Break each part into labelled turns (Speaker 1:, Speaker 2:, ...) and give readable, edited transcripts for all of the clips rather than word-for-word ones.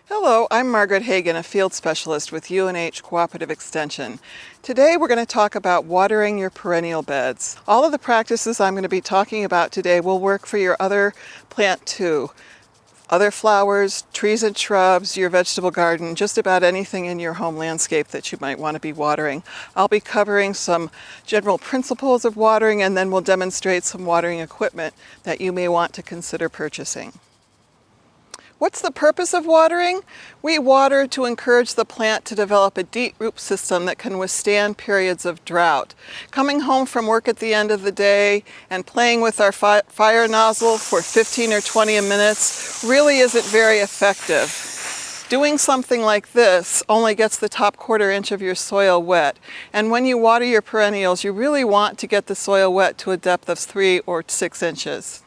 Speaker 1: Hello, I'm Margaret Hagan, a field specialist with UNH Cooperative Extension. Today we're going to talk about watering your perennial beds. All of the practices I'm going to be talking about today will work for your other plant too. Other flowers, trees and shrubs, your vegetable garden, just about anything in your home landscape that you might want to be watering. I'll be covering some general principles of watering, and then we'll demonstrate some watering equipment that you may want to consider purchasing. What's the purpose of watering? We water to encourage the plant to develop a deep root system that can withstand periods of drought. Coming home from work at the end of the day and playing with our fire nozzle for 15 or 20 minutes really isn't very effective. Doing something like this only gets the top quarter inch of your soil wet. And when you water your perennials, you really want to get the soil wet to a depth of 3 or 6 inches.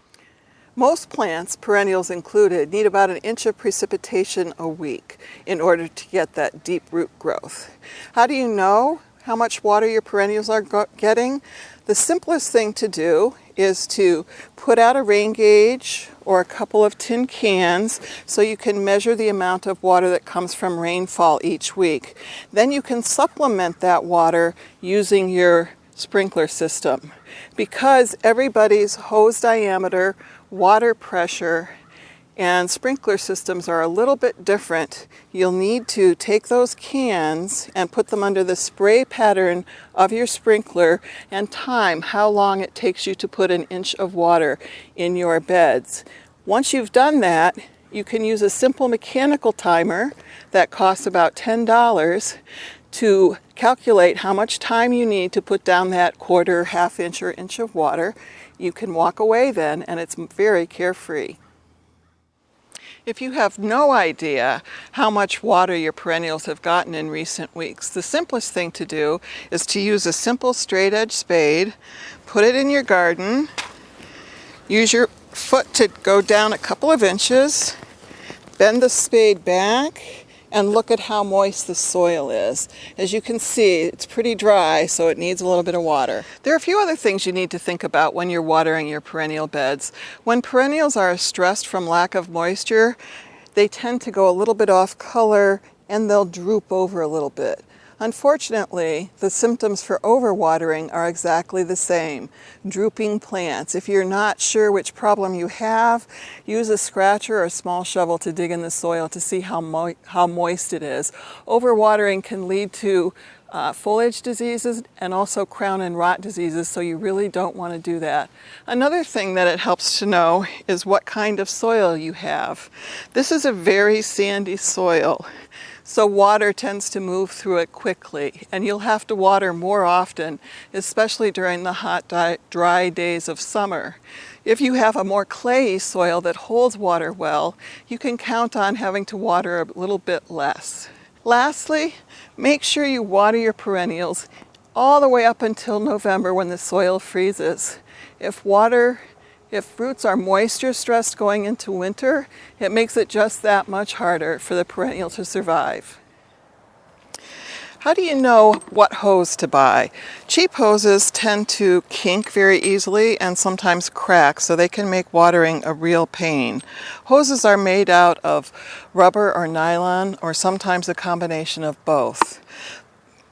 Speaker 1: Most plants, perennials included, need about 1 inch of precipitation a week in order to get that deep root growth. How do you know how much water your perennials are getting? The simplest thing to do is to put out a rain gauge or a couple of tin cans so you can measure the amount of water that comes from rainfall each week. Then you can supplement that water using your sprinkler system. Because everybody's hose diameter, water pressure, and sprinkler systems are a little bit different, you'll need to take those cans and put them under the spray pattern of your sprinkler and time how long it takes you to put 1 inch of water in your beds. Once you've done that, you can use a simple mechanical timer that costs about $10 to calculate how much time you need to put down that quarter, half inch, or inch of water. You can walk away then, and it's very carefree. If you have no idea how much water your perennials have gotten in recent weeks, the simplest thing to do is to use a simple straight edge spade, put it in your garden, use your foot to go down a couple of inches, bend the spade back, and look at how moist the soil is. As you can see, it's pretty dry, so it needs a little bit of water. There are a few other things you need to think about when you're watering your perennial beds. When perennials are stressed from lack of moisture, they tend to go a little bit off color and they'll droop over a little bit. Unfortunately, the symptoms for overwatering are exactly the same. Drooping plants. If you're not sure which problem you have, use a scratcher or a small shovel to dig in the soil to see how moist it is. Overwatering can lead to foliage diseases and also crown and rot diseases, so you really don't want to do that. Another thing that it helps to know is what kind of soil you have. This is a very sandy soil, so water tends to move through it quickly, and you'll have to water more often, especially during the hot, dry days of summer. If you have a more clayey soil that holds water well, you can count on having to water a little bit less. Lastly, make sure you water your perennials all the way up until November when the soil freezes. If roots are moisture stressed going into winter, it makes it just that much harder for the perennial to survive. How do you know what hose to buy? Cheap hoses tend to kink very easily and sometimes crack, so they can make watering a real pain. Hoses are made out of rubber or nylon, or sometimes a combination of both.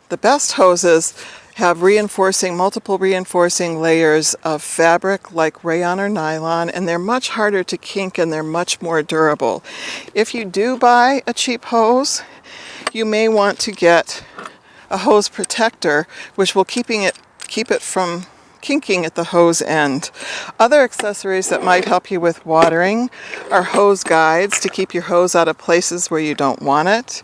Speaker 1: The best hoses have multiple reinforcing layers of fabric like rayon or nylon, and they're much harder to kink and they're much more durable. If you do buy a cheap hose, you may want to get a hose protector, which will keep it from kinking at the hose end. Other accessories that might help you with watering are hose guides to keep your hose out of places where you don't want it.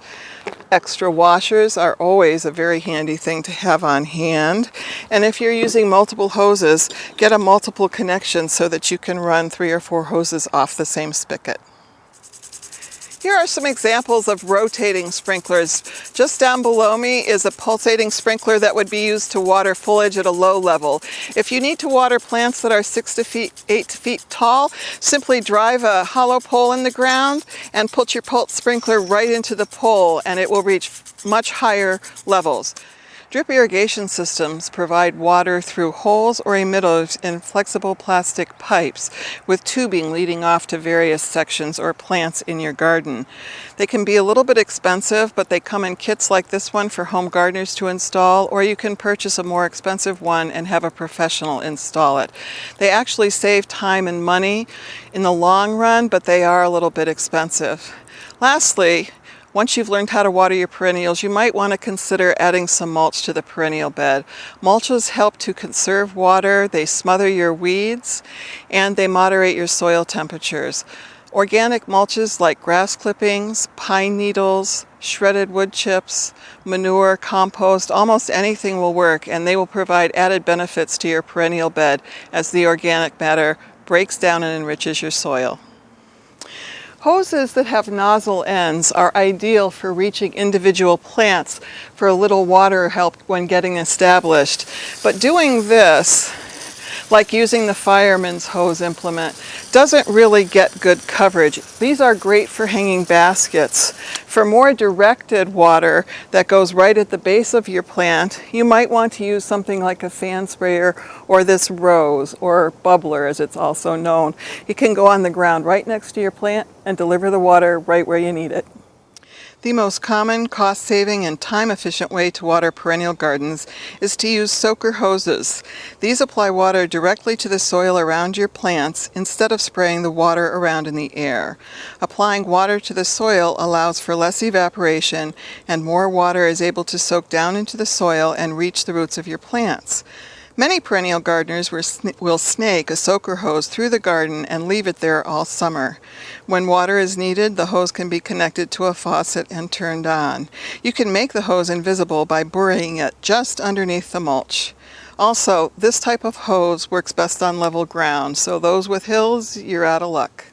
Speaker 1: Extra washers are always a very handy thing to have on hand. And if you're using multiple hoses, get a multiple connection so that you can run 3 or 4 hoses off the same spigot. Here are some examples of rotating sprinklers. Just down below me is a pulsating sprinkler that would be used to water foliage at a low level. If you need to water plants that are 6 to 8 feet tall, simply drive a hollow pole in the ground and put your pulse sprinkler right into the pole, and it will reach much higher levels. Drip irrigation systems provide water through holes or emitters in flexible plastic pipes with tubing leading off to various sections or plants in your garden. They can be a little bit expensive, but they come in kits like this one for home gardeners to install, or you can purchase a more expensive one and have a professional install it. They actually save time and money in the long run, but they are a little bit expensive. Lastly, once you've learned how to water your perennials, you might want to consider adding some mulch to the perennial bed. Mulches help to conserve water, they smother your weeds, and they moderate your soil temperatures. Organic mulches like grass clippings, pine needles, shredded wood chips, manure, compost, almost anything will work, and they will provide added benefits to your perennial bed as the organic matter breaks down and enriches your soil. Hoses that have nozzle ends are ideal for reaching individual plants for a little water help when getting established. But doing this, like using the fireman's hose implement, doesn't really get good coverage. These are great for hanging baskets. For more directed water that goes right at the base of your plant, you might want to use something like a fan sprayer or this Rose, or bubbler as it's also known. It can go on the ground right next to your plant and deliver the water right where you need it. The most common, cost-saving, and time-efficient way to water perennial gardens is to use soaker hoses. These apply water directly to the soil around your plants instead of spraying the water around in the air. Applying water to the soil allows for less evaporation, and more water is able to soak down into the soil and reach the roots of your plants. Many perennial gardeners will snake a soaker hose through the garden and leave it there all summer. When water is needed, the hose can be connected to a faucet and turned on. You can make the hose invisible by burying it just underneath the mulch. Also, this type of hose works best on level ground, so those with hills, you're out of luck.